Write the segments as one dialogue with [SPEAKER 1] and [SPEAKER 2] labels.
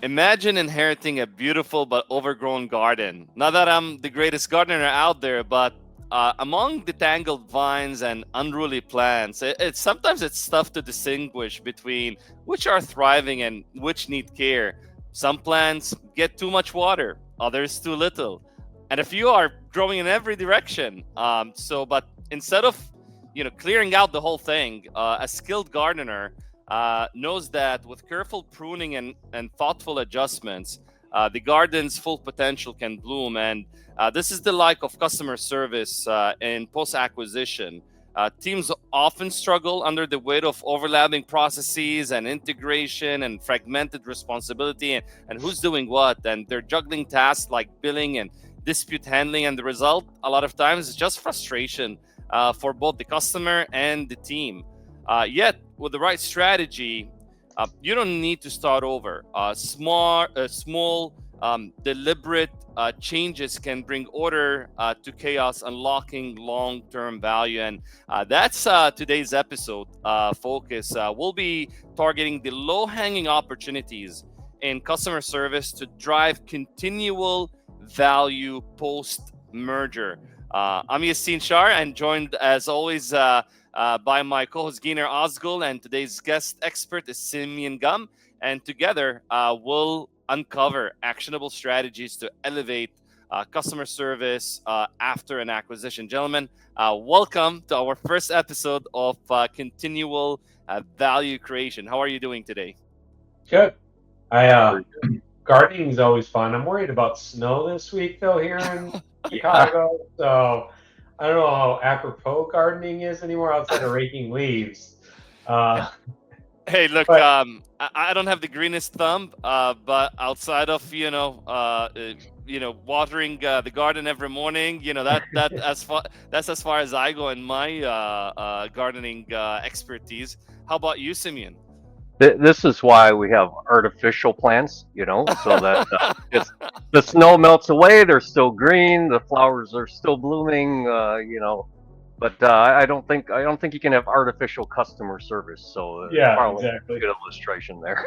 [SPEAKER 1] Imagine inheriting a beautiful but overgrown garden. Not that I'm the greatest gardener out there, but among the tangled vines and unruly plants, it's sometimes it's tough to distinguish between which are thriving and which need care. Some plants get too much water, others too little, and a few are growing in every direction. But instead of clearing out the whole thing, a skilled gardener knows that with careful pruning and thoughtful adjustments, the garden's full potential can bloom. And this is the like of customer service in post acquisition. Teams often struggle under the weight of overlapping processes and integration and fragmented responsibility and who's doing what. And they're juggling tasks like billing and dispute handling. And the result, a lot of times, is just frustration for both the customer and the team. Yet, with the right strategy, you don't need to start over. Small, deliberate changes can bring order to chaos, unlocking long-term value. And that's today's episode focus. We'll be targeting the low-hanging opportunities in customer service to drive continual value post-merger. I'm Yassin Shaar, and joined as always by my co-host Gyner Ozgul, and today's guest expert is Symeon Gum. And together, we'll uncover actionable strategies to elevate customer service after an acquisition. Gentlemen, welcome to our first episode of Continual Value Creation. How are you doing today?
[SPEAKER 2] Good. I Gardening is always fun. I'm worried about snow this week though here in
[SPEAKER 3] Yeah.
[SPEAKER 2] Chicago. So I don't know how apropos gardening is anymore outside of raking leaves. Uh,
[SPEAKER 1] Hey, look,
[SPEAKER 2] but
[SPEAKER 1] I don't have the greenest thumb, but outside of watering the garden every morning, that's as far as I go in my gardening expertise. How about you, Simeon?
[SPEAKER 3] This is why we have artificial plants, so that it's, the snow melts away, they're still green, the flowers are still blooming, But I don't think you can have artificial customer service. So
[SPEAKER 2] yeah,
[SPEAKER 3] probably a
[SPEAKER 2] exactly.
[SPEAKER 3] good illustration there.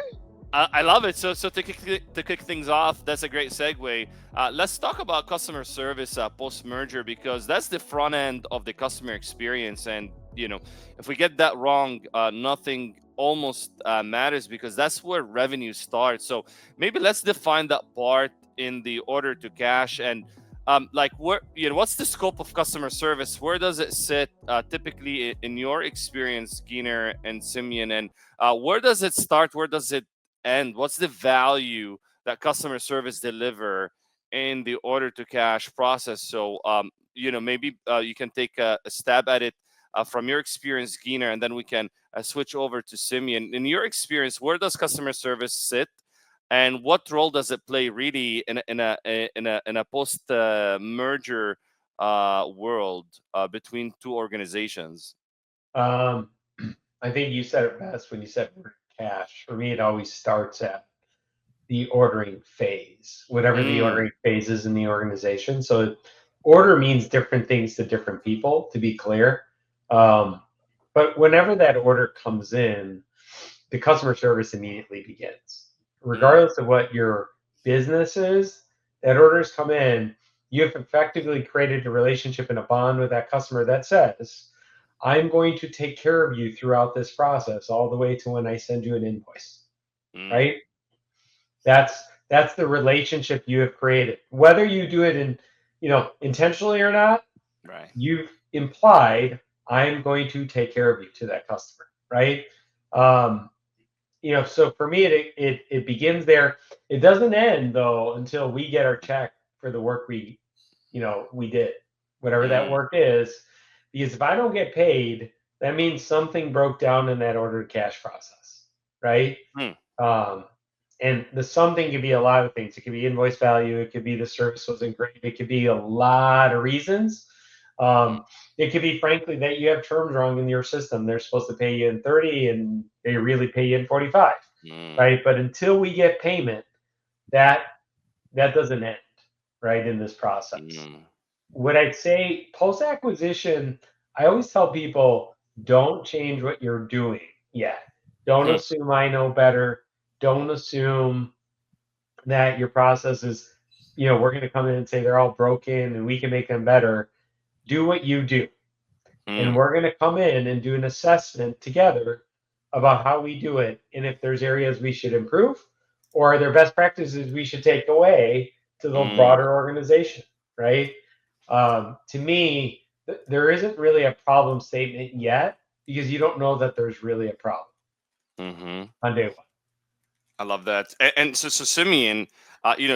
[SPEAKER 1] I love it. So to kick things off, that's a great segue. Let's talk about customer service post merger, because that's the front end of the customer experience. And if we get that wrong, nothing almost matters, because that's where revenue starts. So maybe let's define that part in the order to cash. And like, what's the scope of customer service? Where does it sit typically in your experience, Giner and Simeon? And where does it start? Where does it end? What's the value that customer service deliver in the order to cash process? So maybe you can take a stab at it from your experience, Giner, and then we can switch over to Simeon. In your experience, where does customer service sit, and what role does it play really in a post merger world between two organizations?
[SPEAKER 2] Um, I think you said it best when you said word cash. For me, it always starts at the ordering phase, whatever the
[SPEAKER 1] Mm,
[SPEAKER 2] ordering phase is in the organization. So order means different things to different people, to be clear. Um, but whenever that order comes in, the customer service immediately begins.
[SPEAKER 1] mm,
[SPEAKER 2] Regardless of what your business is, that orders come in, you have effectively created a relationship and a bond with that customer that says, I'm going to take care of you throughout this process, all the way to when I send you an invoice,
[SPEAKER 1] mm.
[SPEAKER 2] right? That's the relationship you have created. Whether you do it intentionally or not,
[SPEAKER 1] Right.
[SPEAKER 2] you've implied I'm going to take care of you to that customer, right? Um, so for me, it begins there. It doesn't end though until we get our check for the work we did, whatever that
[SPEAKER 1] Mm,
[SPEAKER 2] work is. Because if I don't get paid, that means something broke down in that order to cash process, right?
[SPEAKER 1] mm,
[SPEAKER 2] Um, and the something could be a lot of things. It could be invoice value. It could be the service wasn't great. It could be a lot of reasons.
[SPEAKER 1] mm,
[SPEAKER 2] It could be, frankly, that you have terms wrong in your system. They're supposed to pay you in 30 and they really pay you in 45,
[SPEAKER 1] mm,
[SPEAKER 2] right? But until we get payment, that that doesn't end, right, in this process.
[SPEAKER 1] mm,
[SPEAKER 2] What I'd say post acquisition, I always tell people don't change what you're doing yet. Don't
[SPEAKER 1] mm,
[SPEAKER 2] assume I know better. Don't assume that your process is, we're going to come in and say they're all broken and we can make them better. Do what you do. And
[SPEAKER 1] Mm,
[SPEAKER 2] we're going to come in and do an assessment together about how we do it and if there's areas we should improve or are there best practices we should take away to the
[SPEAKER 1] mm,
[SPEAKER 2] broader organization, right? To me, there isn't really a problem statement yet because you don't know that there's really a problem
[SPEAKER 1] mm-hmm.
[SPEAKER 2] on day one.
[SPEAKER 1] I love that. And so Simeon,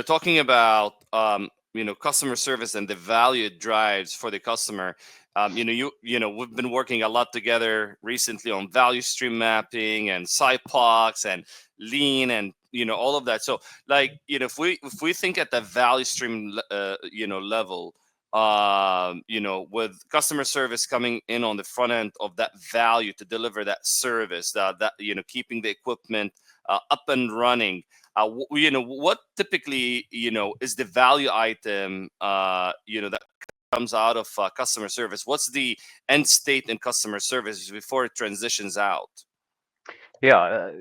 [SPEAKER 1] talking about customer service and the value it drives for the customer. We've been working a lot together recently on value stream mapping and SciPox and lean and all of that. So like if we think at the value stream level, with customer service coming in on the front end of that value to deliver that service, that keeping the equipment up and running. What typically is the value item that comes out of customer service? What's the end state in customer service before it transitions out?
[SPEAKER 3] Yeah,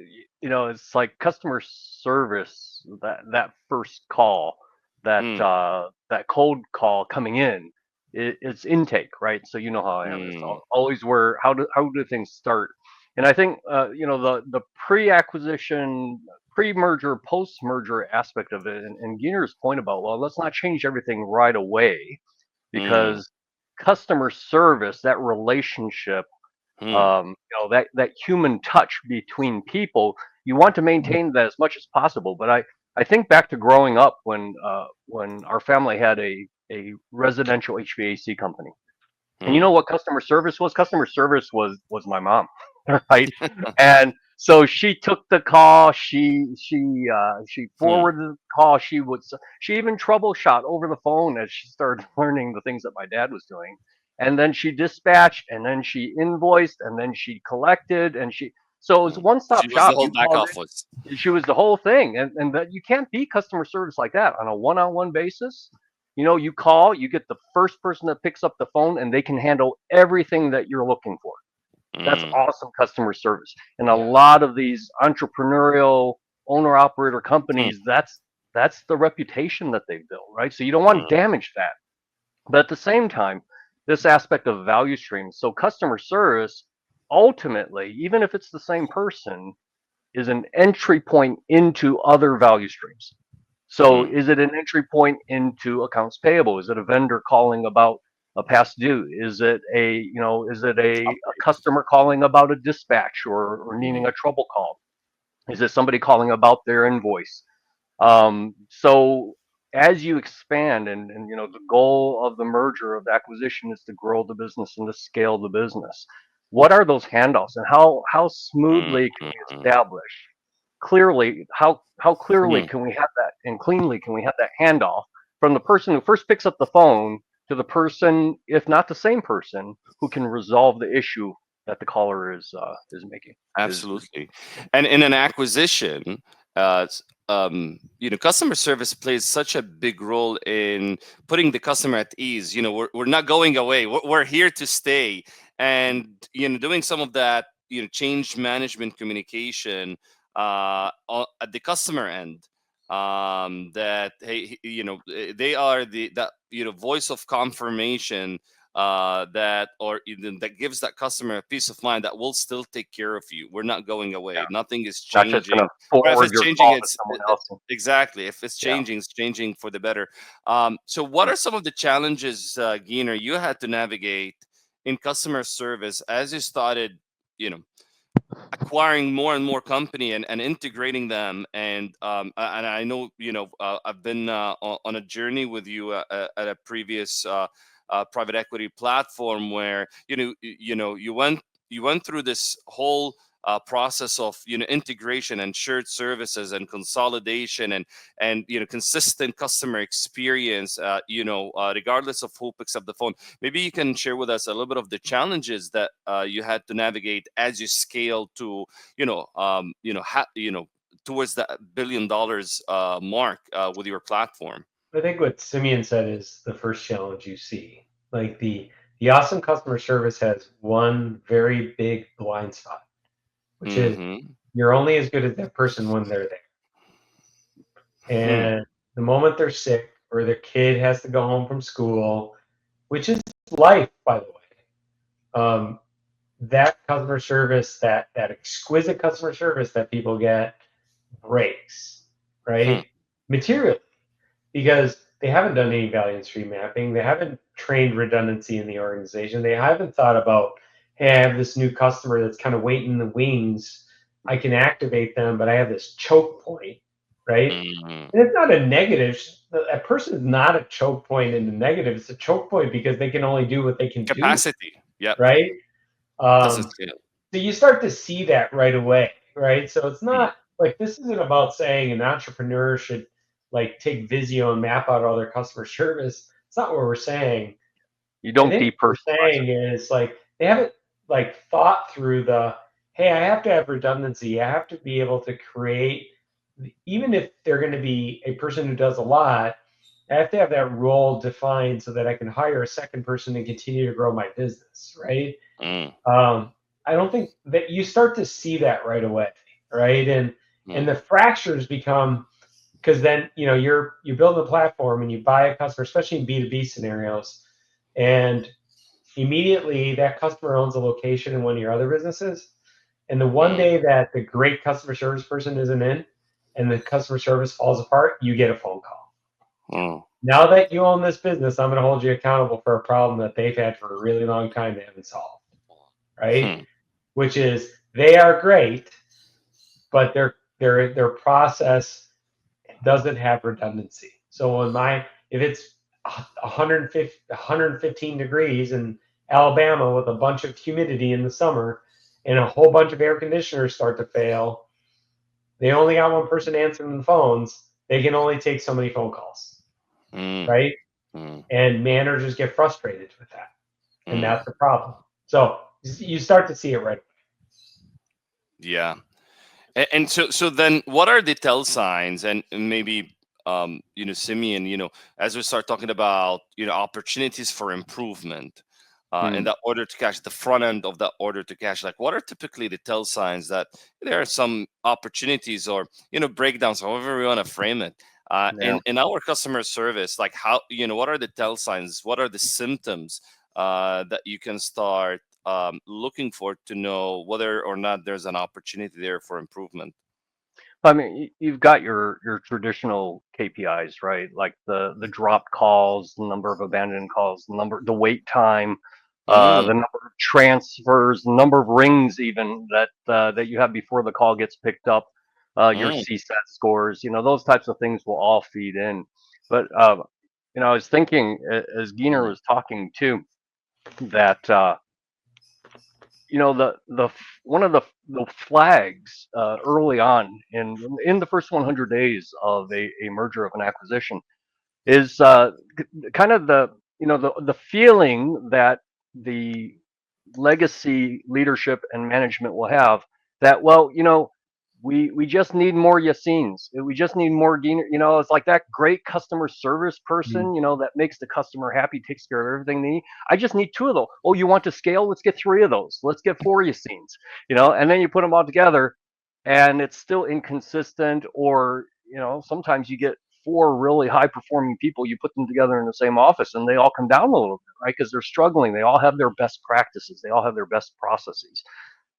[SPEAKER 3] it's like customer service, that first call,
[SPEAKER 1] Mm,
[SPEAKER 3] that cold call coming in, it's intake, right? So you know how I am. It's
[SPEAKER 1] mm,
[SPEAKER 3] always where how do things start? And I think the pre-acquisition, pre-merger, post-merger aspect of it, and Giener's point about, well, let's not change everything right away
[SPEAKER 1] mm,
[SPEAKER 3] because customer service, that relationship,
[SPEAKER 1] mm,
[SPEAKER 3] that human touch between people, you want to maintain that as much as possible. But I think back to growing up when our family had a residential HVAC company. And you
[SPEAKER 1] mm,
[SPEAKER 3] know what customer service was? Customer service was my mom, right? And so she took the call. She
[SPEAKER 1] mm,
[SPEAKER 3] forwarded the call. She even troubleshot over the phone as she started learning the things that my dad was doing. And then she dispatched, and then she invoiced, and then she collected, and so it was
[SPEAKER 1] mm.
[SPEAKER 3] one
[SPEAKER 1] She
[SPEAKER 3] stop
[SPEAKER 1] was the
[SPEAKER 3] shop.
[SPEAKER 1] whole
[SPEAKER 3] You
[SPEAKER 1] back
[SPEAKER 3] called
[SPEAKER 1] office.
[SPEAKER 3] in, she was the whole thing, and that you can't be customer service like that on a one-on-one basis. You call, you get the first person that picks up the phone, and they can handle everything that you're looking for. That's
[SPEAKER 1] Mm,
[SPEAKER 3] awesome customer service. And a
[SPEAKER 2] Yeah.
[SPEAKER 3] lot of these entrepreneurial owner operator
[SPEAKER 1] mm,
[SPEAKER 3] companies, that's the reputation that they've built, right? So you don't want to
[SPEAKER 1] mm,
[SPEAKER 3] damage that. But at the same time, this aspect of value streams, so customer service, ultimately, even if it's the same person, is an entry point into other value streams. So
[SPEAKER 1] mm,
[SPEAKER 3] is it an entry point into accounts payable? Is it a vendor calling about a past due? Is it a customer calling about a dispatch or needing
[SPEAKER 1] mm,
[SPEAKER 3] a trouble call? Is it somebody calling about their invoice? So as you expand, and the goal of the merger, of the acquisition, is to grow the business and to scale the business. What are those handoffs, and how
[SPEAKER 1] mm,
[SPEAKER 3] smoothly can
[SPEAKER 1] mm,
[SPEAKER 3] we
[SPEAKER 1] mm,
[SPEAKER 3] establish clearly, how clearly
[SPEAKER 1] mm.
[SPEAKER 3] can we have that, and cleanly can we have that handoff from the person who first picks up the phone to the person, if not the same person, who can resolve the issue that the caller is making is
[SPEAKER 1] Absolutely. And in an acquisition, customer service plays such a big role in putting the customer at ease. We're not going away. We're here to stay. And, doing some of that, change management communication at the customer end. That, hey, they are that, voice of confirmation, that or even that gives that customer a peace of mind that we'll still take care of you. We're not going away. Nothing is
[SPEAKER 3] not just going
[SPEAKER 1] changing.
[SPEAKER 3] to
[SPEAKER 1] Or if
[SPEAKER 3] forward
[SPEAKER 1] it's
[SPEAKER 3] your
[SPEAKER 1] changing,
[SPEAKER 3] call to
[SPEAKER 1] it's
[SPEAKER 3] someone else.
[SPEAKER 1] exactly. If
[SPEAKER 3] Yeah.
[SPEAKER 1] it's changing for the better. So, what are some of the challenges, Gyner, you had to navigate in customer service as you started, you know, acquiring more and more company and integrating them? And I know I've been on a journey with you at a previous private equity platform where you went through this whole process of integration and shared services and consolidation and consistent customer experience, regardless of who picks up the phone. Maybe you can share with us a little bit of the challenges that you had to navigate as you scale to towards that $1 billion mark with your platform.
[SPEAKER 2] I think what Simeon said is the first challenge you see. Like the awesome customer service has one very big blind spot, which is
[SPEAKER 1] Mm-hmm.
[SPEAKER 2] you're only as good as that person when they're there.
[SPEAKER 1] Hmm.
[SPEAKER 2] And the moment they're sick or their kid has to go home from school, which is life, by the way, that customer service, that exquisite customer service that people get breaks,
[SPEAKER 1] Hmm.
[SPEAKER 2] right? Materially, because they haven't done any value stream mapping. They haven't trained redundancy in the organization. They haven't thought about, hey, I have this new customer that's kind of waiting in the wings. I can activate them, but I have this choke point, right?
[SPEAKER 1] Hmm.
[SPEAKER 2] And it's not a negative. A person is not a choke point in the negative. It's a choke point because they can only do what they can do,
[SPEAKER 1] Capacity. Yep.
[SPEAKER 2] right?
[SPEAKER 1] Doesn't
[SPEAKER 2] Um,
[SPEAKER 1] scale.
[SPEAKER 2] so you start to see that right away, right? So it's
[SPEAKER 1] Hmm.
[SPEAKER 2] not like this isn't about saying an entrepreneur should like take Visio and map out all their customer service. It's not what we're saying.
[SPEAKER 3] You
[SPEAKER 2] I
[SPEAKER 3] don't
[SPEAKER 2] think what we're
[SPEAKER 3] depersonalize it.
[SPEAKER 2] saying is like they haven't like thought through the, hey, I have to have redundancy. I have to be able to create, even if they're going to be a person who does a lot, I have to have that role defined so that I can hire a second person and continue to grow my business, right?
[SPEAKER 1] Mm.
[SPEAKER 2] Um, I don't think that you start to see that right away, right? And
[SPEAKER 1] Mm.
[SPEAKER 2] the fractures become because then you build a platform and you buy a customer, especially in B2B scenarios, and immediately that customer owns a location in one of your other businesses. And the one
[SPEAKER 1] Mm.
[SPEAKER 2] day that the great customer service person isn't in and the customer service falls apart, you get a phone call.
[SPEAKER 1] Mm.
[SPEAKER 2] Now that you own this business, I'm going to hold you accountable for a problem that they've had for a really long time they haven't solved, right?
[SPEAKER 1] Hmm.
[SPEAKER 2] Which is they are great, but their process doesn't have redundancy. So if it's 150, 115 degrees in Alabama with a bunch of humidity in the summer and a whole bunch of air conditioners start to fail, they only got one person answering the phones. They can only take so many phone calls,
[SPEAKER 1] Mm.
[SPEAKER 2] right?
[SPEAKER 1] Mm.
[SPEAKER 2] And managers get frustrated with that, and
[SPEAKER 1] Mm.
[SPEAKER 2] that's the problem. So you start to see it right.
[SPEAKER 1] Yeah. And so then what are the tell signs and maybe Simeon, as we start talking about, opportunities for improvement in
[SPEAKER 3] Hmm.
[SPEAKER 1] that order to cash, the front end of that order to cash, like what are typically the tell signs that there are some opportunities or, breakdowns, however we want to frame it,
[SPEAKER 3] Yeah.
[SPEAKER 1] in our customer service, like how, what are the tell signs? What are the symptoms that you can start looking for to know whether or not there's an opportunity there for improvement?
[SPEAKER 3] I mean, you've got your traditional KPIs, right? Like the dropped calls, the number of abandoned calls, the wait time,
[SPEAKER 1] Mm,
[SPEAKER 3] the number of transfers, the number of rings even that you have before the call gets picked up, your
[SPEAKER 1] mm,
[SPEAKER 3] CSAT scores, those types of things will all feed in. But I was thinking as Gyner
[SPEAKER 1] mm,
[SPEAKER 3] was talking too that one of the flags early on in the first 100 days of a merger of an acquisition is kind of the feeling that the legacy leadership and management will have that, well, we just need more Yassins. We just need more Gyner. It's like that great customer service
[SPEAKER 2] Mm.
[SPEAKER 3] person, that makes the customer happy, takes care of everything they need. I just need two of those. Oh, you want to scale? Let's get three of those. Let's get four Yassins, and then you put them all together and it's still inconsistent, or, sometimes you get four really high performing people, you put them together in the same office and they all come down a little bit, right? Because they're struggling. They all have their best practices, they all have their best processes.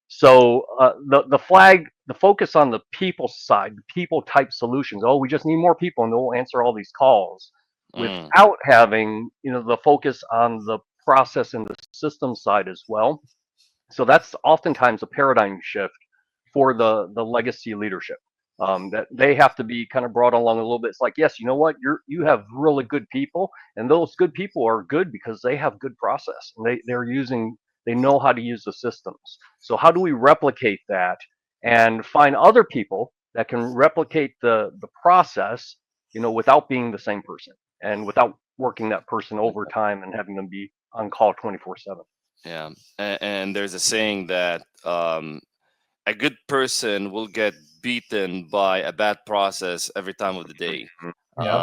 [SPEAKER 3] So the focus on the people side, the people type solutions. Oh, we just need more people, and they'll answer all these calls,
[SPEAKER 1] mm,
[SPEAKER 3] without having the focus on the process and the system side as well. So that's oftentimes a paradigm shift for the legacy leadership. That they have to be kind of brought along a little bit. It's like, yes, you know what, you have really good people, and those good people are good because they have good process and they know how to use the systems. So how do we replicate that and find other people that can replicate the process, without being the same person and without working that person overtime and having them be on call 24/7.
[SPEAKER 1] yeah. And there's a saying that a good person will get beaten by a bad process every time of the day.
[SPEAKER 2] Yeah.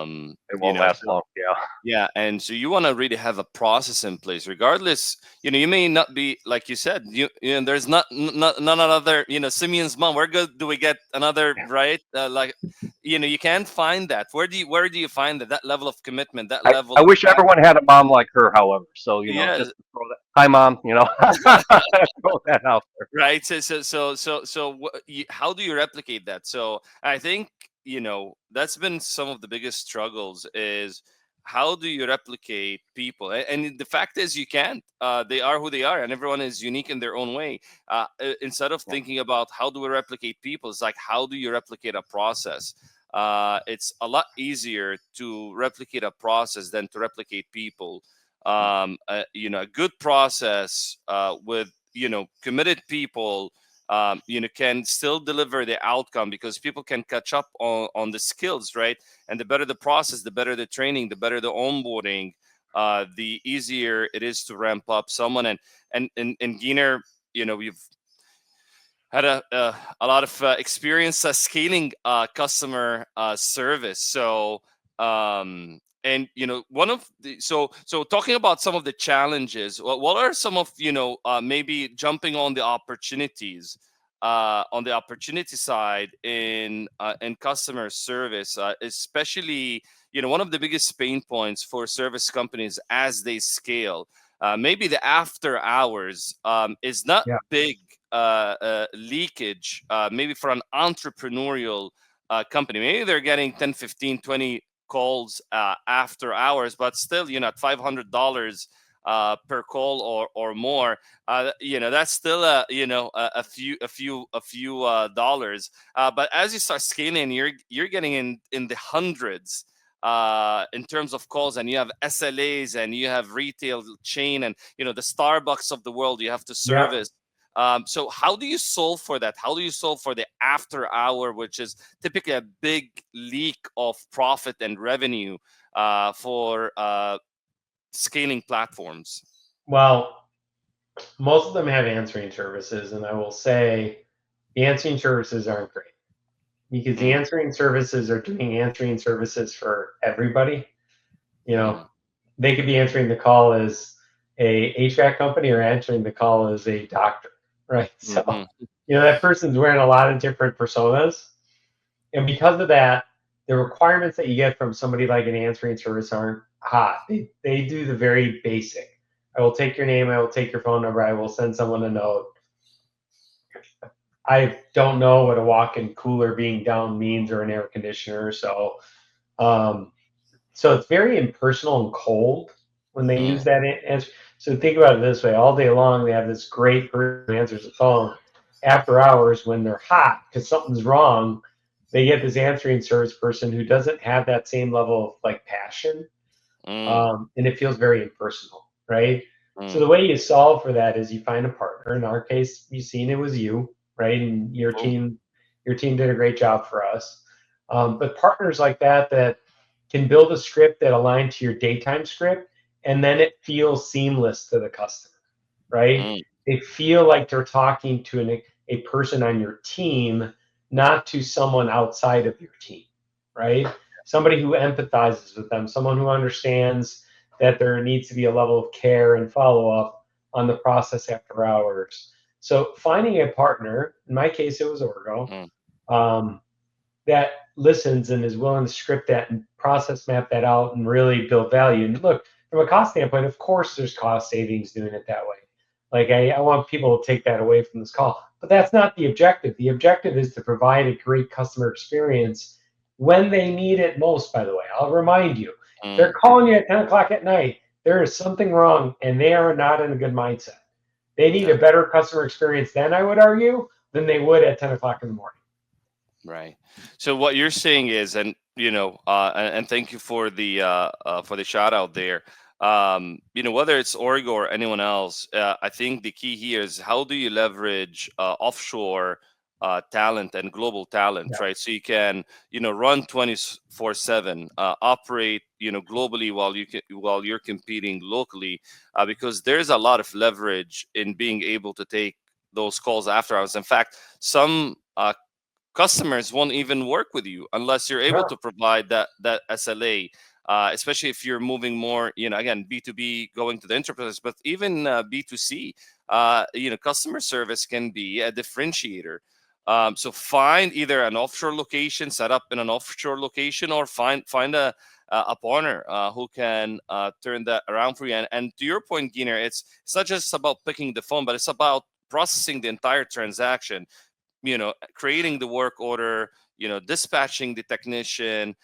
[SPEAKER 1] Um,
[SPEAKER 3] It
[SPEAKER 1] you
[SPEAKER 3] won't
[SPEAKER 1] know,
[SPEAKER 3] last long. Yeah.
[SPEAKER 1] Yeah, and so you want to really have a process in place, regardless. You may not be like you said. There's not none other. Symeon's mom. Where good do we get another right? Like you can't find that. Where do you find that level of commitment, that
[SPEAKER 3] I
[SPEAKER 1] level of
[SPEAKER 3] wish everyone had a mom like her, however. So,
[SPEAKER 1] yeah,
[SPEAKER 3] just to throw that. Hi, mom. Throw that out there.
[SPEAKER 1] right. How do you replicate that? So I think that's been some of the biggest struggles is how do you replicate people. And the fact is you can't. They are who they are, and everyone is unique in their own way. Instead of
[SPEAKER 3] Yeah.
[SPEAKER 1] thinking about how do we replicate people, it's like how do you replicate a process. It's a lot easier to replicate a process than to replicate people. A good process with committed people can still deliver the outcome because people can catch up on the skills, right? And the better the process, the better the training, the better the onboarding, the easier it is to ramp up someone. And Gyner, we've had a lot of experience scaling customer service. So and one of the so talking about some of the challenges, what are some of maybe jumping on the opportunity side in customer service, especially one of the biggest pain points for service companies as they scale. Maybe the after hours is not
[SPEAKER 2] Yeah.
[SPEAKER 1] big leakage, maybe for an entrepreneurial company. Maybe they're getting 10, 15, 20 calls after hours, but still, at $500 per call or more, that's still a few dollars. But as you start scaling, you're getting in the hundreds in terms of calls, and you have SLAs, and you have retail chain, and the Starbucks of the world you have to
[SPEAKER 2] Yeah.
[SPEAKER 1] service. So how do you solve for that? How do you solve for the after hour, which is typically a big leak of profit and revenue for scaling platforms?
[SPEAKER 2] Well, most of them have answering services, and I will say the answering services aren't great because the
[SPEAKER 1] Mm,
[SPEAKER 2] answering services are doing answering services for everybody. You know,
[SPEAKER 1] mm,
[SPEAKER 2] they could be answering the call as a HVAC company or answering the call as a doctor, right? So,
[SPEAKER 1] mhm,
[SPEAKER 2] that person's wearing a lot of different personas. And because of that, the requirements that you get from somebody like an answering service aren't hot. They do the very basic. I will take your name, I will take your phone number, I will send someone a note. I don't know what a walk-in cooler being down means or an air conditioner. Um, so it's very impersonal and cold when they use
[SPEAKER 1] mm,
[SPEAKER 2] that answer. So think about it this way: all day long, they have this great person who answers the phone. After hours, when they're hot because something's wrong, they get this answering service person who doesn't have that same level of like passion,
[SPEAKER 1] mm,
[SPEAKER 2] and it feels very impersonal, right? So
[SPEAKER 1] mm.
[SPEAKER 2] the way you solve for that is you find a partner. In our case, you seen it was you, right? And
[SPEAKER 1] Cool.
[SPEAKER 2] your team did a great job for us. But partners like that can build a script that aligns to your daytime script, and then it feels seamless to the customer, right?
[SPEAKER 1] Mm,
[SPEAKER 2] They feel like they're talking to a person on your team, not to someone outside of your team, right? Somebody who empathizes with them, someone who understands that there needs to be a level of care and follow up on the process after hours. So finding a partner, in my case, it was Orgo,
[SPEAKER 1] mm,
[SPEAKER 2] um, that listens and is willing to script that and process map that out and really build value. And look, from a cost standpoint, of course, there's cost savings doing it that way. Like I want people to take that away from this call, but that's not the objective. The objective is to provide a great customer experience when they need it most. By the way, I'll remind you, if they're
[SPEAKER 1] mm.
[SPEAKER 2] calling you at 10 o'clock at night, there is something wrong and they are not in a good mindset. They need a
[SPEAKER 1] That's
[SPEAKER 2] better customer experience then, I would argue, than they would at 10 o'clock in the morning.
[SPEAKER 1] right. So what you're saying is, and and thank you for the shout out there. Whether it's Origo or anyone else, I think the key here is how do you leverage offshore talent and global talent,
[SPEAKER 2] Yeah,
[SPEAKER 1] right? So you can run 24/7, operate globally while you're competing locally, because there's a lot of leverage in being able to take those calls after hours. In fact, some customers won't even work with you unless you're able
[SPEAKER 2] sure.
[SPEAKER 1] to provide that SLA. Especially if you're moving more, again, B2B going to the enterprise, but even B2C, customer service can be a differentiator. So find either an offshore location, set up in an offshore location, or find a partner who can turn that around for you. And to your point, Gyner, it's not just about picking the phone, but it's about processing the entire transaction. Creating the work order, dispatching the technician,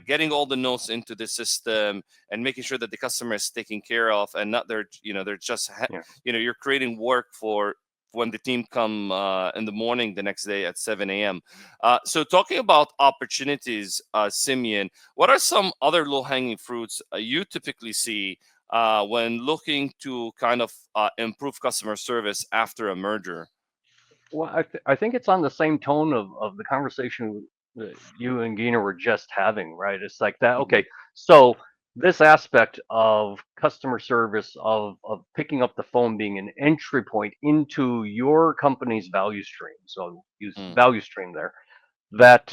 [SPEAKER 1] getting all the notes into the system, and making sure that the customer is taken care of, and not they're just
[SPEAKER 3] Yeah.
[SPEAKER 1] you're creating work for when the team come in the morning the next day at 7 a.m. So talking about opportunities, Symeon, what are some other low-hanging fruits you typically see when looking to kind of improve customer service after a merger?
[SPEAKER 3] Well, I think it's on the same tone of the conversation that you and Gina were just having, right? It's like that.
[SPEAKER 1] Mhm.
[SPEAKER 3] Okay, so this aspect of customer service, of picking up the phone being an entry point into your company's value stream. So use
[SPEAKER 1] Mm,
[SPEAKER 3] value stream there. That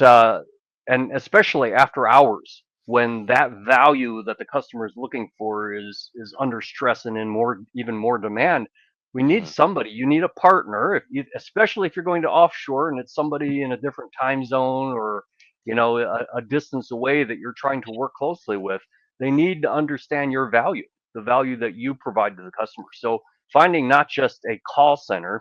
[SPEAKER 3] and especially after hours when that value that the customer is looking for is under stress and in more even more demand, we need
[SPEAKER 1] mhm,
[SPEAKER 3] somebody. You need a partner, especially if you're going to offshore and it's somebody in a different time zone, or a distance away that you're trying to work closely with. They need to understand your value, the value that you provide to the customer. So finding not just a call center,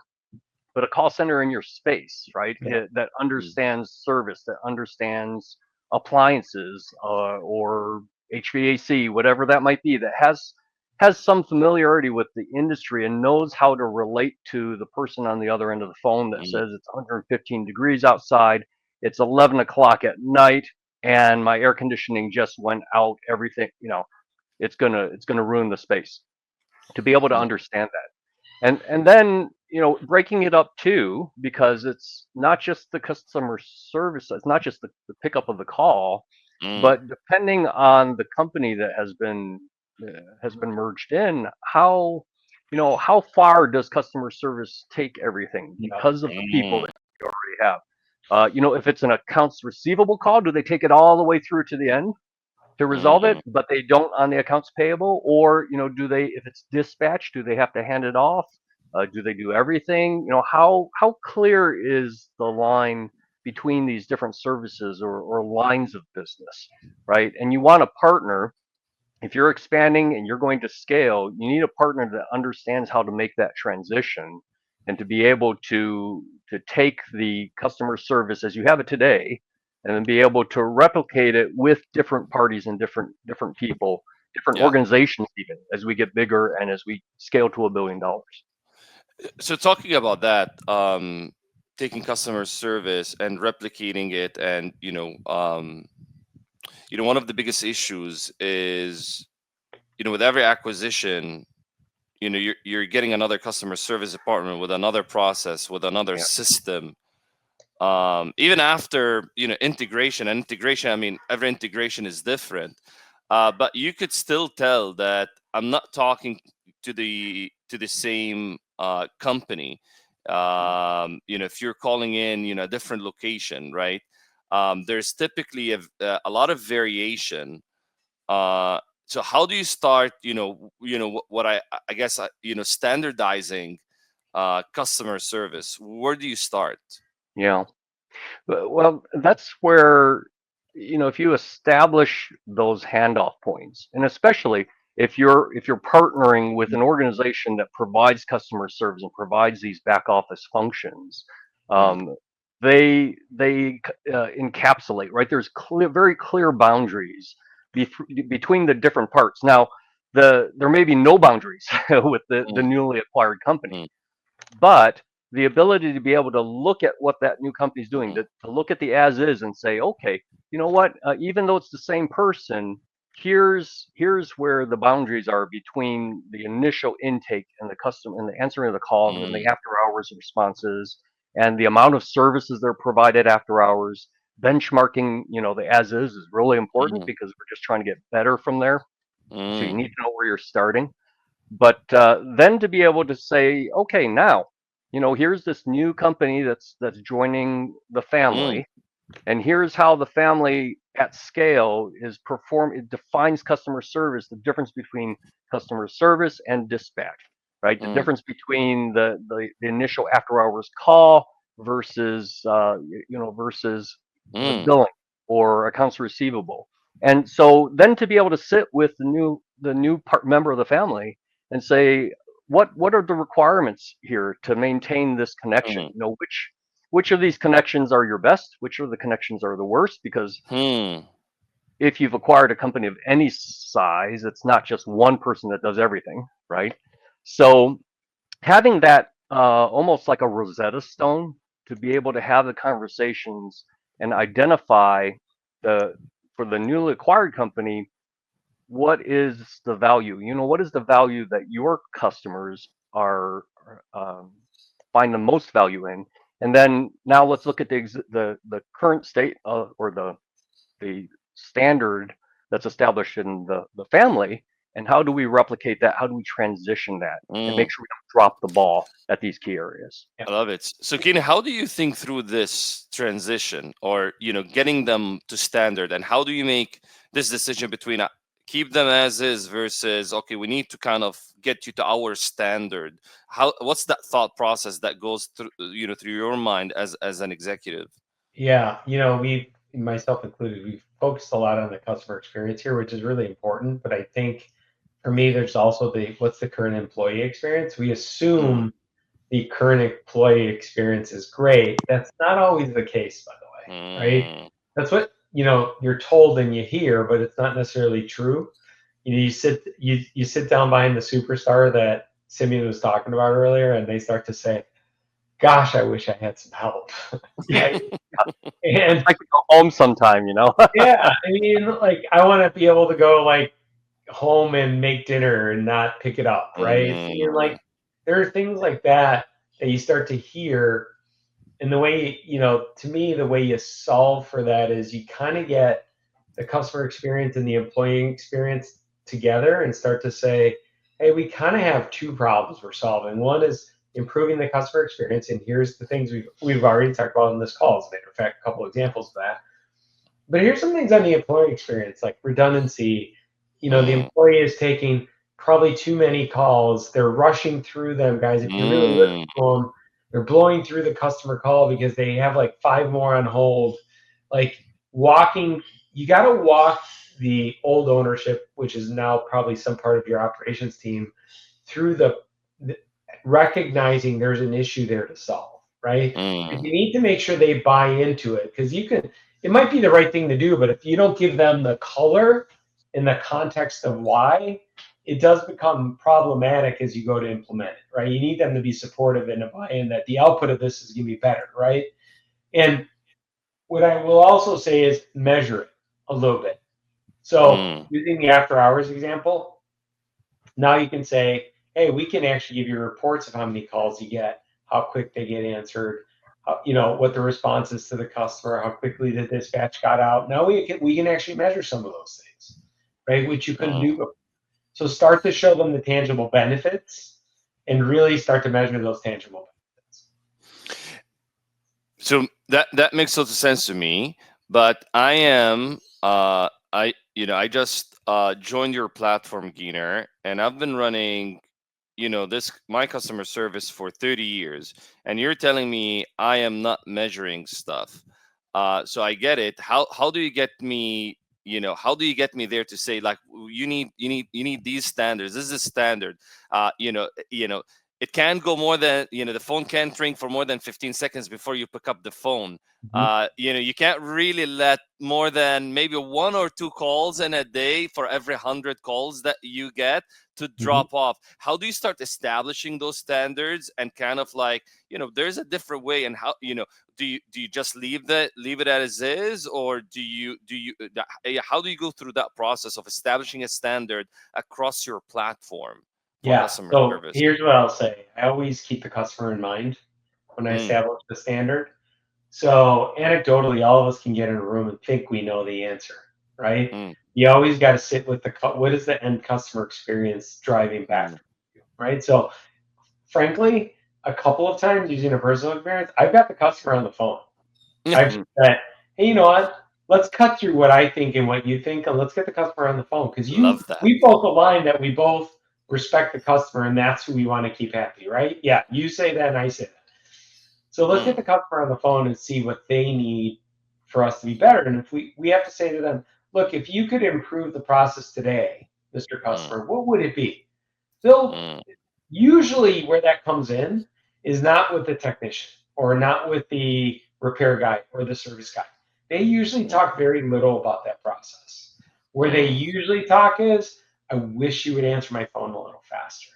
[SPEAKER 3] but a call center in your space, right?
[SPEAKER 2] Yeah.
[SPEAKER 3] That
[SPEAKER 1] mm,
[SPEAKER 3] understands service, that understands appliances, or HVAC, whatever that might be, that has some familiarity with the industry and knows how to relate to the person on the other end of the phone that
[SPEAKER 1] mm,
[SPEAKER 3] says it's 115 degrees outside, it's 11 o'clock at night, and my air conditioning just went out. Everything, it's gonna ruin the space. To be able to
[SPEAKER 1] mm,
[SPEAKER 3] understand that, and then breaking it up too, because it's not just the customer service, it's not just the pickup of the call,
[SPEAKER 1] mm,
[SPEAKER 3] but depending on the company that has been merged in, how far does customer service take everything
[SPEAKER 2] Yeah.
[SPEAKER 3] because of the people
[SPEAKER 1] mm,
[SPEAKER 3] that you already have. If it's an accounts receivable call, do they take it all the way through to the end to resolve it,
[SPEAKER 1] mm,
[SPEAKER 3] but they don't on the accounts payable? Or, do they, if it's dispatch, do they have to hand it off? Do they do everything? How clear is the line between these different services, or lines of business, right? And you want a partner. If you're expanding and you're going to scale, you need a partner that understands how to make that transition, and to be able to take the customer service as you have it today, and then be able to replicate it with different parties and different people, different
[SPEAKER 1] yeah.
[SPEAKER 3] organizations, even as we get bigger and as we scale to $1 billion.
[SPEAKER 1] So talking about that, taking customer service and replicating it, and one of the biggest issues is, with every acquisition, you're getting another customer service department with another process, with another
[SPEAKER 3] Yeah,
[SPEAKER 1] system. Even after integration, and integration, I mean, every integration is different, but you could still tell that I'm not talking to the same company. If you're calling in a different location, right? There's typically a lot of variation. So how do you start, what I guess, standardizing customer service? Where do you start?
[SPEAKER 3] yeah. Well, that's where, if you establish those handoff points, and especially if you're partnering with an organization that provides customer service and provides these back office functions,
[SPEAKER 1] Mm,
[SPEAKER 3] um, they encapsulate, right? There's very clear boundaries between the different parts. Now, there may be no boundaries with the
[SPEAKER 1] mm,
[SPEAKER 3] newly acquired company,
[SPEAKER 1] mm,
[SPEAKER 3] but the ability to be able to look at what that new company is doing,
[SPEAKER 1] mm,
[SPEAKER 3] to look at the as is and say, okay, you know what? Even though it's the same person, here's where the boundaries are between the initial intake and the customer and the answering of the call and the
[SPEAKER 1] mm,
[SPEAKER 3] after hours responses and the amount of services they're provided after hours. Benchmarking, the as is really important
[SPEAKER 1] mm,
[SPEAKER 3] because we're just trying to get better from there. So you
[SPEAKER 1] mm,
[SPEAKER 3] need to know where you're starting, but then to be able to say, okay, now, here's this new company that's joining the
[SPEAKER 1] mm,
[SPEAKER 3] family, and here's how the family at scale is perform. It defines customer service, the difference between customer service and dispatch, right? The
[SPEAKER 1] mm,
[SPEAKER 3] difference between the initial after hours call versus versus
[SPEAKER 1] Mm.
[SPEAKER 3] billing or accounts receivable. And so then to be able to sit with the new member of the family and say, what are the requirements here to maintain this connection?
[SPEAKER 1] Mm.
[SPEAKER 3] Which of these connections are your best? Which of the connections are the worst? Because
[SPEAKER 1] Hmm.
[SPEAKER 3] if you've acquired a company of any size, it's not just one person that does everything, right? So having that almost like a Rosetta Stone to be able to have the conversations and identify the for the newly acquired company, what is the value? What is the value that your customers are um, find the most value in? And then now let's look at the current state or the standard that's established in the family, and how do we replicate that? How do we transition that and make
[SPEAKER 1] Mm.
[SPEAKER 3] sure we don't drop the ball at these key areas?
[SPEAKER 2] Yeah.
[SPEAKER 1] I love it. So, Keenan, how do you think through this transition, or getting them to standard, and how do you make this decision between keep them as is versus okay, we need to kind of get you to our standard? What's that thought process that goes through through your mind as an executive?
[SPEAKER 2] Yeah, we, myself included, we've focused a lot on the customer experience here, which is really important. But I think for me, there's also what's the current employee experience? We
[SPEAKER 1] Mm.
[SPEAKER 2] assume the current employee experience is great. That's not always the case, by the way, right?
[SPEAKER 1] Mm.
[SPEAKER 2] That's what you're told and you hear, but it's not necessarily true. You sit down behind the superstar that Symeon was talking about earlier, and they start to say, "Gosh, I wish I had some help." Right? And
[SPEAKER 3] I could go home sometime.
[SPEAKER 2] yeah, I mean, like I want to be able to go like home and make dinner and not pick it up, right? I mean,
[SPEAKER 1] Mm.
[SPEAKER 2] like there are things like that that you start to hear, and the way to me, the way you solve for that is you kind of get the customer experience and the employee experience together and start to say, hey, we kind of have two problems we're solving. One is improving the customer experience, and here's the things we've already talked about in this call. As a matter of fact, a couple examples of that. But here's some things on the employee experience, like redundancy. The
[SPEAKER 1] Mm.
[SPEAKER 2] employee is taking probably too many calls. They're rushing through them, guys. If you really listen
[SPEAKER 1] Mm.
[SPEAKER 2] to them, they're blowing through the customer call because they have like five more on hold. Like you got to walk the old ownership, which is now probably some part of your operations team, through the recognizing there's an issue there to solve, right? Because
[SPEAKER 1] Mm.
[SPEAKER 2] you need to make sure they buy into it, because it might be the right thing to do, but if you don't give them the color in the context of why, it does become problematic as you go to implement it, right? You need them to be supportive and to buy in that the output of this is going to be better, right? And what I will also say is measure it a little bit. So
[SPEAKER 1] Mm.
[SPEAKER 2] using the after hours example, now you can say, hey, we can actually give you reports of how many calls you get, how quick they get answered, what the response is to the customer, how quickly the dispatch got out. Now we can actually measure some of those things, right? Which you couldn't do
[SPEAKER 1] Mm.
[SPEAKER 2] before. So start to show them the tangible benefits and really start to measure those tangible benefits.
[SPEAKER 1] So that makes total sense to me. But I just joined your platform, Gyner, and I've been running this my customer service for 30 years, and you're telling me I am not measuring stuff. So I get it. How do you get me? How do you get me there to say like you need these standards? This is a standard. It can't go more than the phone can't ring for more than 15 seconds before you pick up the phone.
[SPEAKER 2] Mm-hmm.
[SPEAKER 1] You can't really let more than maybe one or two calls in a day for every 100 calls that you get to
[SPEAKER 2] Mm-hmm.
[SPEAKER 1] drop off. How do you start establishing those standards, and kind of like there's a different way, and how do you just leave it as is, or how do you go through that process of establishing a standard across your platform for
[SPEAKER 2] Yeah.
[SPEAKER 1] customer
[SPEAKER 2] So
[SPEAKER 1] service?
[SPEAKER 2] here's what I'll say. I always keep the customer in mind when I
[SPEAKER 1] Mm.
[SPEAKER 2] establish the standard. So anecdotally, all of us can get in a room and think we know the answer, right?
[SPEAKER 1] Mm.
[SPEAKER 2] You always got to sit with what is the end customer experience driving back
[SPEAKER 1] Mm.
[SPEAKER 2] from you, right? So frankly, a couple of times using a personal experience, I've got the customer on the phone. I've
[SPEAKER 3] Mm.
[SPEAKER 2] said, hey, you know what? Let's cut through what I think and what you think, and let's get the customer on the phone, because
[SPEAKER 1] Love that.
[SPEAKER 2] we both align that we both respect the customer, and that's who we want to keep happy, right? Yeah, you say that and I say that. So let's get
[SPEAKER 1] Mm,
[SPEAKER 2] the customer on the phone and see what they need for us to be better. And if we have to say to them, look, if you could improve the process today, Mr.
[SPEAKER 1] mm,
[SPEAKER 2] Customer, what would it be? They'll
[SPEAKER 1] mm,
[SPEAKER 2] usually where that comes in is not with the technician or not with the repair guy or the service guy. They usually
[SPEAKER 1] mm,
[SPEAKER 2] talk very little about that process. Where they
[SPEAKER 1] mm,
[SPEAKER 2] usually talk is, I wish you would answer my phone a little faster.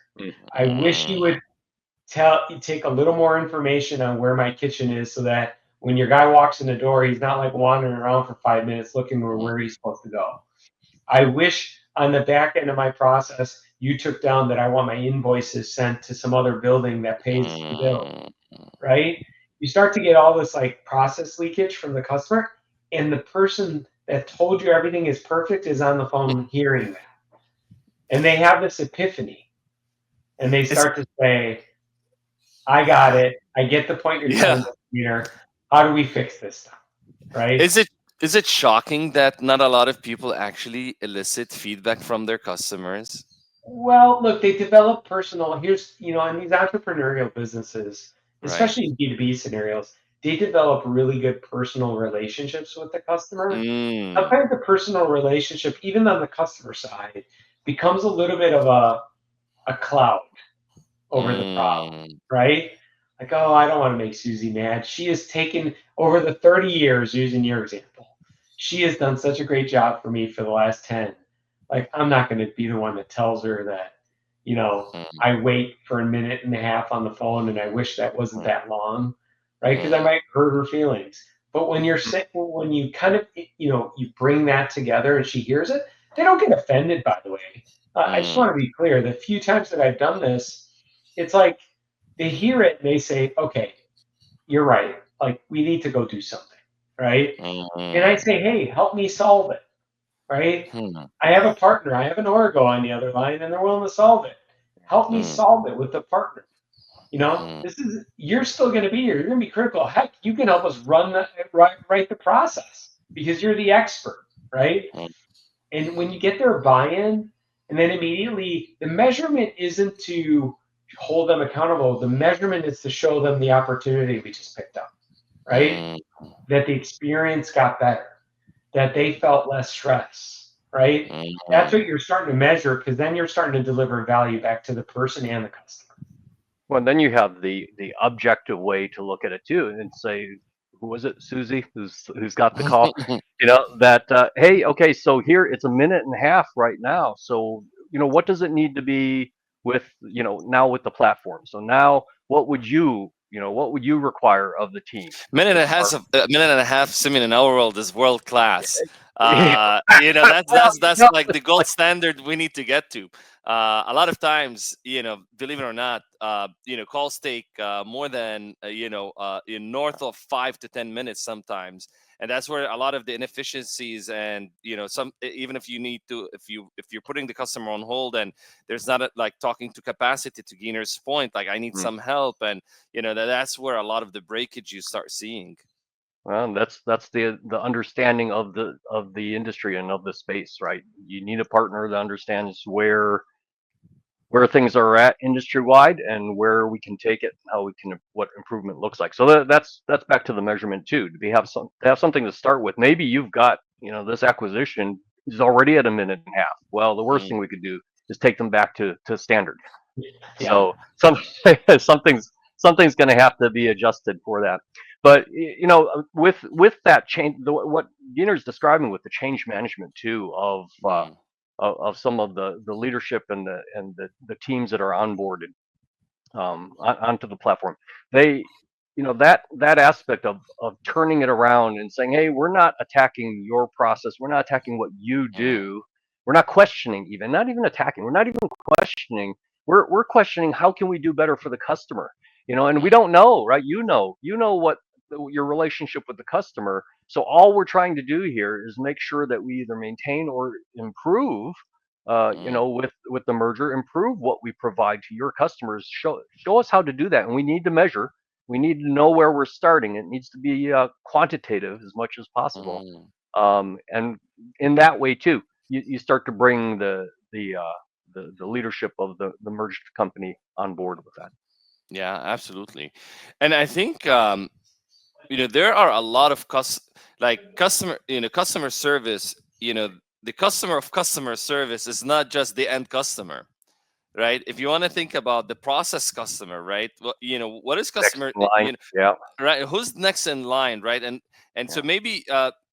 [SPEAKER 2] I wish you
[SPEAKER 1] mm,
[SPEAKER 2] would take a little more information on where my kitchen is so that when your guy walks in the door, he's not like wandering around for 5 minutes looking for
[SPEAKER 1] mm,
[SPEAKER 2] where he's supposed to go. I wish on the back end of my process, you took down that I want my invoices sent to some other building that pays the bill,
[SPEAKER 1] mm,
[SPEAKER 2] right? You start to get all this like process leakage from the customer, and the person that told you everything is perfect is on the phone hearing that. And they have this epiphany and they
[SPEAKER 1] Is
[SPEAKER 2] start to say, I got it. I get the point you're trying
[SPEAKER 1] yeah.
[SPEAKER 2] to make here. How do we fix this stuff? Right?
[SPEAKER 1] Is it shocking that not a lot of people actually elicit feedback from their customers?
[SPEAKER 2] Well, look, they develop personal. Here's, in these entrepreneurial businesses,
[SPEAKER 1] Right.
[SPEAKER 2] especially in B2B scenarios, they develop really good personal relationships with the customer.
[SPEAKER 1] Mm,
[SPEAKER 2] Sometimes the personal relationship, even on the customer side, becomes a little bit of a cloud over the problem,
[SPEAKER 1] mm,
[SPEAKER 2] right? Like, oh, I don't want to make Susie mad. She has taken over the 30 years, using your example. She has done such a great job for me for the last 10. Like, I'm not going to be the one that tells her that,
[SPEAKER 1] mm,
[SPEAKER 2] I wait for a minute and a half on the phone and I wish that wasn't
[SPEAKER 1] mm,
[SPEAKER 2] that long, right? Because I
[SPEAKER 1] mm,
[SPEAKER 2] might hurt her feelings. But when when you kind of, you bring that together and she hears it, they don't get offended, by the way. I just want
[SPEAKER 1] mm,
[SPEAKER 2] to be clear. The few times that I've done this, it's like they hear it and they say, okay, you're right. Like, we need to go do something, right? And I
[SPEAKER 1] mm,
[SPEAKER 2] say, hey, help me solve it, right?
[SPEAKER 1] mm,
[SPEAKER 2] I have a partner. I have an Orgo on the other line, and they're willing to solve it. Help me
[SPEAKER 1] mm,
[SPEAKER 2] solve it with the partner.
[SPEAKER 1] mm,
[SPEAKER 2] You're still going to be here. You're going to be critical. Heck, you can help us run write the process because you're the expert, right?
[SPEAKER 1] mm,
[SPEAKER 2] And when you get their buy-in, and then immediately the measurement isn't to hold them accountable. The measurement is to show them the opportunity we just picked up, right?
[SPEAKER 1] mm,
[SPEAKER 2] That the experience got better, that they felt less stress, right? That's what
[SPEAKER 1] mm.
[SPEAKER 2] you're starting to measure because then you're starting to deliver value back to the person and the customer.
[SPEAKER 3] Well, then you have the objective way to look at it too, and say, who was it, Susie, who's got the call? That hey, okay, so here it's a minute and a half right now. So what does it need to be with now with the platform? So now, what would you require of the team
[SPEAKER 1] Minute
[SPEAKER 3] to
[SPEAKER 1] and a half,
[SPEAKER 3] start?
[SPEAKER 1] a minute and a half, Symeon in our world is world class.
[SPEAKER 3] Yeah,
[SPEAKER 1] That's
[SPEAKER 3] well,
[SPEAKER 1] that's like the gold standard we need to get to. A lot of times, believe it or not, calls take more than north of 5 to 10 minutes sometimes, and that's where a lot of the inefficiencies and even if you need to if you're putting the customer on hold and there's not like talking to capacity to Gyner's point, like I need
[SPEAKER 3] mm,
[SPEAKER 1] some help, and that's where a lot of the breakage you start seeing.
[SPEAKER 3] well, that's the understanding of the industry and of the space, right? You need a partner that understands where things are at industry wide and where we can take it, how we can what improvement looks like. So that's back to the measurement too. To have something to start with. Maybe you've got this acquisition is already at a minute and a half. Well, the worst
[SPEAKER 1] Mm,
[SPEAKER 3] thing we could do is take them back to standard.
[SPEAKER 2] Yeah.
[SPEAKER 3] So something's going to have to be adjusted for that. But with that change, what Gyner's describing with the change management too
[SPEAKER 1] mm,
[SPEAKER 3] of some of the leadership and the teams that are onboarded onto the platform, they that aspect of turning it around and saying, hey, we're not attacking your process, we're not attacking what you
[SPEAKER 1] mm,
[SPEAKER 3] do, we're not questioning, even not even attacking, we're not even questioning, we're questioning how can we do better for the customer, and we
[SPEAKER 1] mm,
[SPEAKER 3] don't know, right? You know what your relationship with the customer. So all we're trying to do here is make sure that we either maintain or improve,
[SPEAKER 1] mm,
[SPEAKER 3] with the merger, improve what we provide to your customers. Show us how to do that, and we need to measure. We need to know where we're starting. It needs to be quantitative as much as possible,
[SPEAKER 1] mm.
[SPEAKER 3] and in that way too, you start to bring the leadership of the merged company on board with that.
[SPEAKER 1] Yeah, absolutely. And I think there are a lot of customer service. The customer of customer service is not just the end customer, right? If you want to think about the process customer, right? What is
[SPEAKER 3] Next
[SPEAKER 1] customer?
[SPEAKER 3] in line. Yeah.
[SPEAKER 1] Right, who's next in line, right? And so
[SPEAKER 3] Yeah.
[SPEAKER 1] maybe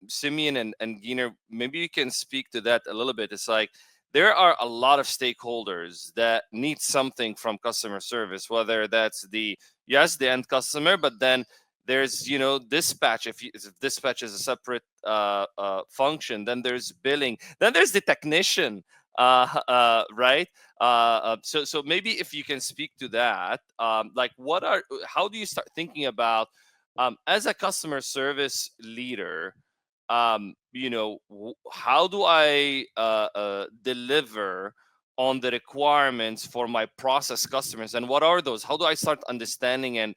[SPEAKER 1] Symeon and Gyner, maybe you can speak to that a little bit. It's like there are a lot of stakeholders that need something from customer service, whether that's the end customer, but then there's dispatch. If dispatch is a separate function, then there's billing, then there's the technician, right? So maybe if you can speak to that, like how do you start thinking about, as a customer service leader, how do I deliver on the requirements for my process customers, and what are those? How do I start understanding and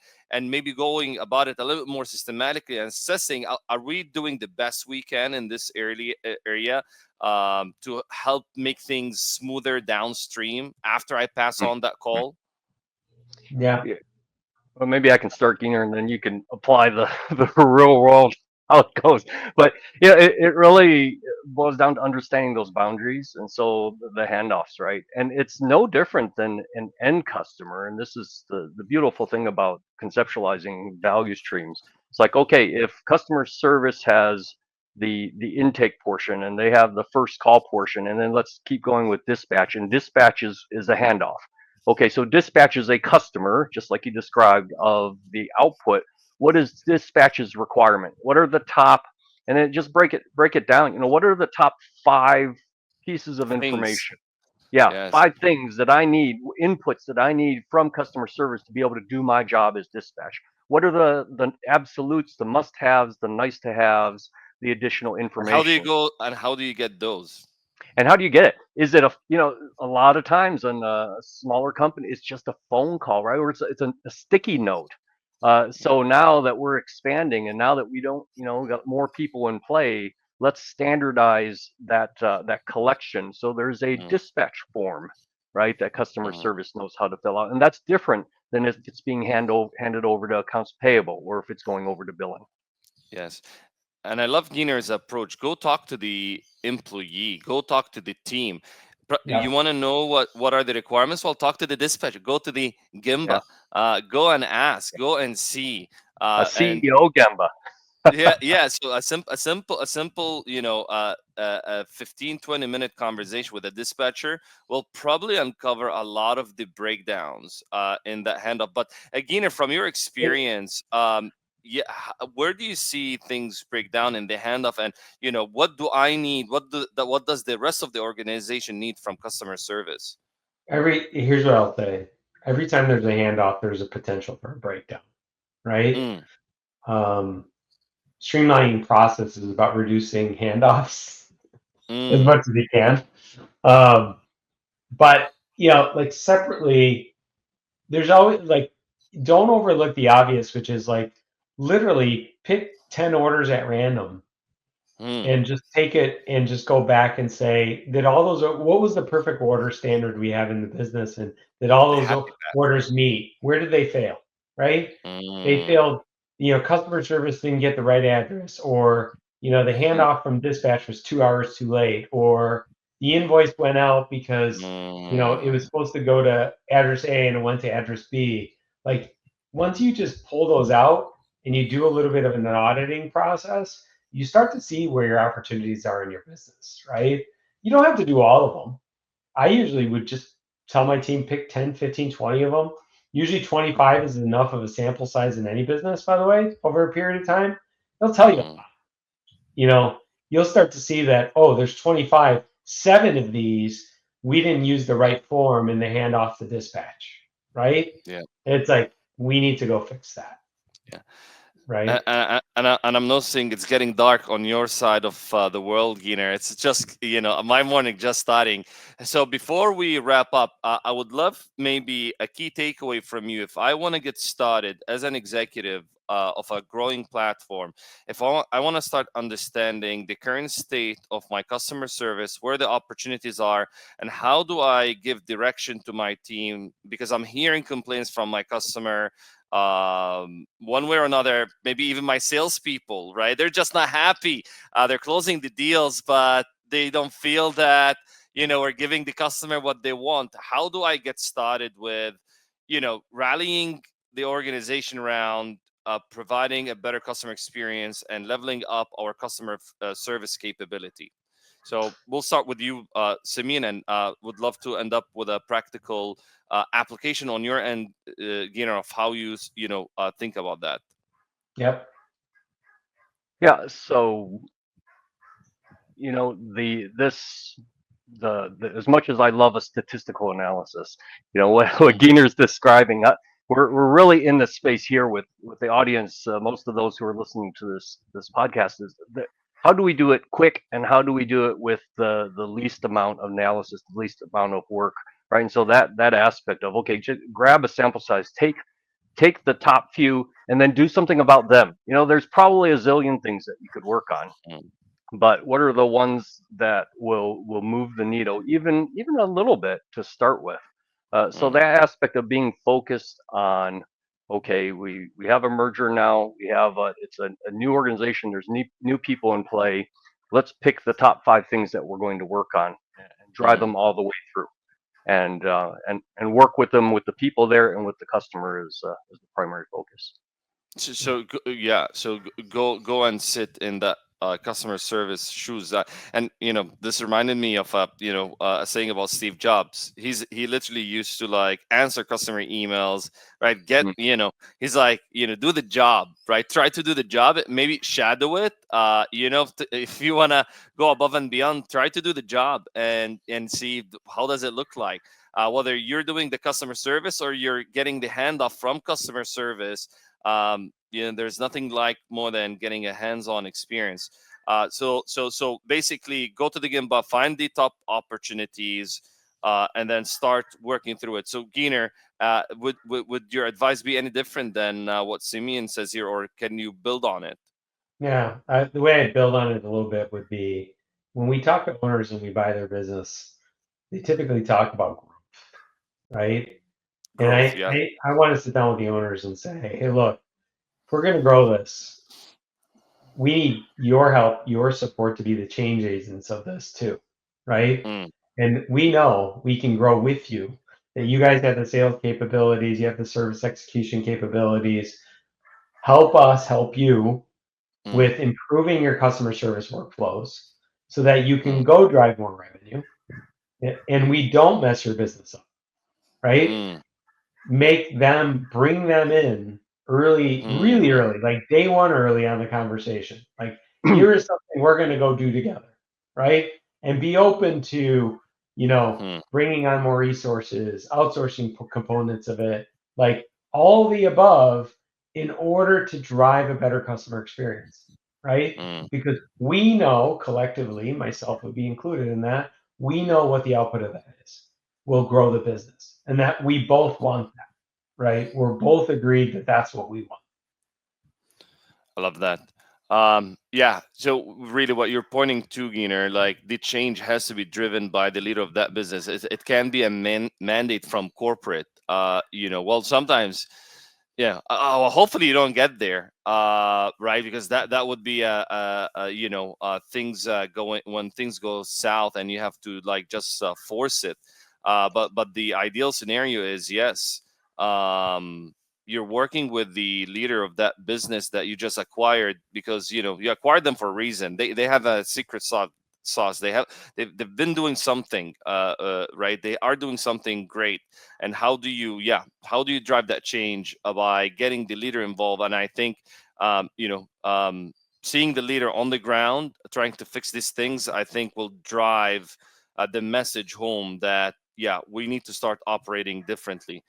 [SPEAKER 1] maybe going about it a little bit more systematically and assessing, are we doing the best we can in this area, to help make things smoother downstream after I pass on that call?
[SPEAKER 2] Yeah.
[SPEAKER 3] Yeah. Well, maybe I can start, Giner, and then you can apply the the real world how it goes. But yeah, it really boils down to understanding those boundaries, and so the handoffs, right? And it's no different than an end customer. And this is the beautiful thing about conceptualizing value streams. It's like, okay, if customer service has the intake portion, and they have the first call portion, and then let's keep going with dispatch, and dispatch is a handoff. Okay, so dispatch is a customer, just like you described, of the output. What is dispatch's requirement? What are the top, and then just break it down. What are the top 5 pieces of
[SPEAKER 1] Things.
[SPEAKER 3] information? Yeah,
[SPEAKER 1] Yes.
[SPEAKER 3] 5 things that I need, inputs that I need from customer service to be able to do my job as dispatch. What are the absolutes, the must-haves, the nice-to-haves, the additional
[SPEAKER 1] How do you
[SPEAKER 3] information?
[SPEAKER 1] go and how do you get those?
[SPEAKER 3] And how do you get it? Is it a lot of times in a smaller company, it's just a phone call, right? Or it's a sticky note.
[SPEAKER 1] Yeah.
[SPEAKER 3] So now that we're expanding and now that we don't, got more people in play, let's standardize that collection. So there's a
[SPEAKER 1] Mm,
[SPEAKER 3] dispatch form, right? That customer
[SPEAKER 1] mhm.
[SPEAKER 3] service knows how to fill out. And that's different than if it's being handed over to accounts payable or if it's going over to billing.
[SPEAKER 1] Yes. And I love Giner's approach. Go talk to the employee. Go talk to the team. You
[SPEAKER 2] Yeah.
[SPEAKER 1] want to know what are the requirements? Well, talk to the dispatcher. Go to the Gimba.
[SPEAKER 3] Yes.
[SPEAKER 1] Go and ask. Go and see.
[SPEAKER 3] A
[SPEAKER 1] And
[SPEAKER 3] CEO Gemba.
[SPEAKER 1] yeah. So a simple, 15-20 minute conversation with a dispatcher will probably uncover a lot of the breakdowns in that handoff. But again, from your
[SPEAKER 2] It,
[SPEAKER 1] experience, yeah, where do you see things break down in the handoff? And what do I need? What does the rest of the organization need from customer service?
[SPEAKER 2] here's what I'll say. Every time there's a handoff, there's a potential for a breakdown, right?
[SPEAKER 1] Mm,
[SPEAKER 2] Um, Streamlining process is about reducing handoffs as
[SPEAKER 1] mm,
[SPEAKER 2] much as you can. Um, but like separately, there's always like, don't overlook the obvious, which is like literally pick 10 orders at random
[SPEAKER 1] mm.
[SPEAKER 2] and just take it and just go back and say, did all those, what was the perfect order standard we have in the business? And did all
[SPEAKER 1] The
[SPEAKER 2] those
[SPEAKER 1] happy
[SPEAKER 2] orders meet? Where did they fail? Right? They
[SPEAKER 1] path.
[SPEAKER 2] failed, customer service didn't get the right address, or, the handoff from dispatch was 2 hours too late, or the invoice went out because, it was
[SPEAKER 1] Mm,
[SPEAKER 2] supposed to go to address A and it went to address B. Like, once you just pull those out and you do a little bit of an auditing process, you start to see where your opportunities are in your business, right? You don't have to do all of them. I usually would just tell my team pick 10, 15, 20 of them. Usually 25 is enough of a sample size in any business, by the way, over a period of time. They'll tell you,
[SPEAKER 1] mm.
[SPEAKER 2] you know, you'll start to see that, oh, there's 25, 7 of these, we didn't use the right form in the handoff to dispatch, right?
[SPEAKER 1] Yeah.
[SPEAKER 2] And it's like, we need to go fix that,
[SPEAKER 1] Yeah. And
[SPEAKER 2] right?
[SPEAKER 1] and I'm noticing it's getting dark on your side of the world, Giner. It's just, my morning just starting. So before we wrap up, I would love maybe a key takeaway from you. If I want to get started as an executive of a growing platform, if I want to start understanding the current state of my customer service, where the opportunities are, and how do I give direction to my team, because I'm hearing complaints from my customer, one way or another, maybe even my salespeople, right? They're just not happy. They're closing the deals, but they don't feel that, we're giving the customer what they want. How do I get started with, rallying the organization around providing a better customer experience and leveling up our customer service capability? So we'll start with you, Simeon, and would love to end up with a practical application on your end, of how you think about that.
[SPEAKER 2] Yep.
[SPEAKER 3] Yeah. So you know the as much as I love a statistical analysis, what
[SPEAKER 1] Mm,
[SPEAKER 3] Giener's describing, we're really in this space here with the audience. Most of those who are listening to this podcast is that how do we do it quick and how do we do it with the least amount of analysis, the least amount of work, right? And so that aspect of okay, just grab a sample size, take the top few, and then do something about them. There's probably a zillion things that you could work on,
[SPEAKER 1] mm,
[SPEAKER 3] but what are the ones that will move the needle even a little bit to start with? So
[SPEAKER 1] mm,
[SPEAKER 3] that aspect of being focused on okay, we have a merger now, we have it's a new organization, there's new people in play. Let's pick the top 5 things that we're going to work on and drive
[SPEAKER 1] mm.
[SPEAKER 3] them all the way through, and work with them, with the people there and with the customer is the primary focus.
[SPEAKER 1] Yeah, so go and sit in that customer service shoes. And this reminded me of a saying about Steve Jobs. He literally used to like answer customer emails, right?
[SPEAKER 3] Mm.
[SPEAKER 1] He's like, do the job, right? Try to do the job. Maybe shadow it. If you wanna go above and beyond, try to do the job and see how does it look like. Whether you're doing the customer service or you're getting the handoff from customer service, there's nothing like more than getting a hands-on experience. So basically go to the Gimba, find the top opportunities, and then start working through it. So Giner, would your advice be any different than what Simeon says here, or can you build on it?
[SPEAKER 2] Yeah. The way I build on it a little bit would be when we talk to owners and we buy their business, they typically talk about growth, right? And
[SPEAKER 1] Growth, yeah.
[SPEAKER 2] I want to sit down with the owners and say, hey, look, if we're going to grow this, we need your help, your support to be the change agents of this too, right?
[SPEAKER 1] Mm,
[SPEAKER 2] And we know we can grow with you, that you guys have the sales capabilities, you have the service execution capabilities. Help us help you
[SPEAKER 1] mm,
[SPEAKER 2] with improving your customer service workflows so that you
[SPEAKER 1] mm,
[SPEAKER 2] can go drive more revenue and we don't mess your business up, right?
[SPEAKER 1] mm,
[SPEAKER 2] Bring them in early, really
[SPEAKER 1] mm,
[SPEAKER 2] early, like day one early on the conversation. Like, here is something we're going to go do together, right? And be open to,
[SPEAKER 1] mm,
[SPEAKER 2] bringing on more resources, outsourcing components of it, like all the above in order to drive a better customer experience, right?
[SPEAKER 1] mm.
[SPEAKER 2] Because we know collectively, myself would be included in that, we know what the output of that is. Will grow the business and that we both want, right? We're both agreed that that's what we want.
[SPEAKER 1] I love that. Yeah. So really, what you're pointing to, Giner, like the change has to be driven by the leader of that business. It can be a mandate from corporate. Well, sometimes, yeah. Well, hopefully you don't get there, right? Because that would be things going when things go south, and you have to like just force it. But the ideal scenario is yes. You're working with the leader of that business that you just acquired, because you acquired them for a reason. They have a secret sauce. They've been doing something, right? They are doing something great. And how do you drive that change? By getting the leader involved. And I think seeing the leader on the ground trying to fix these things, I think will drive the message home that, yeah, we need to start operating differently.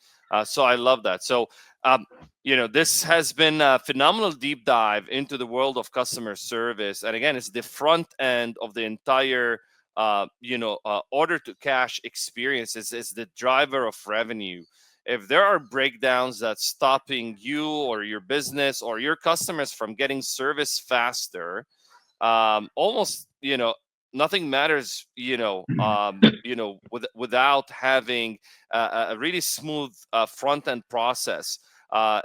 [SPEAKER 1] So I love that. So This has been a phenomenal deep dive into the world of customer service. And again, it's the front end of the entire, order to cash experience is the driver of revenue. If there are breakdowns that's stopping you or your business or your customers from getting service faster, almost, nothing matters, without having a really smooth front end process.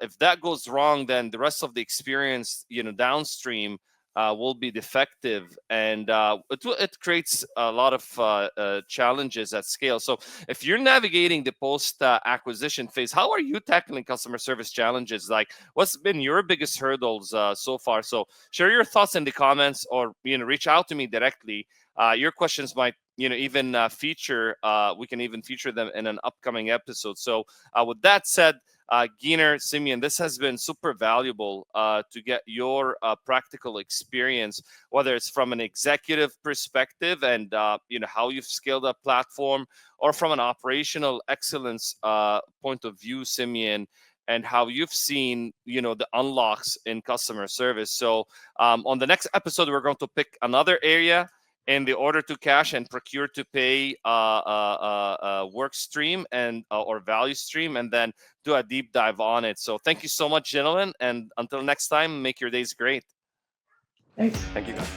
[SPEAKER 1] If that goes wrong, then the rest of the experience, downstream, will be defective, and it creates a lot of challenges at scale. So, if you're navigating the post acquisition phase, how are you tackling customer service challenges? Like, what's been your biggest hurdles so far? So, share your thoughts in the comments, or reach out to me directly. Your questions might even feature. We can even feature them in an upcoming episode. So, with that said, Gyner, Symeon, this has been super valuable to get your practical experience, whether it's from an executive perspective and how you've scaled up platform, or from an operational excellence point of view, Symeon, and how you've seen the unlocks in customer service. So on the next episode, we're going to pick another area in the order to cash and procure to pay work stream and or value stream, and then do a deep dive on it. So thank you so much, gentlemen, and until next time, make your days great.
[SPEAKER 2] Thanks.
[SPEAKER 3] Thank you, guys.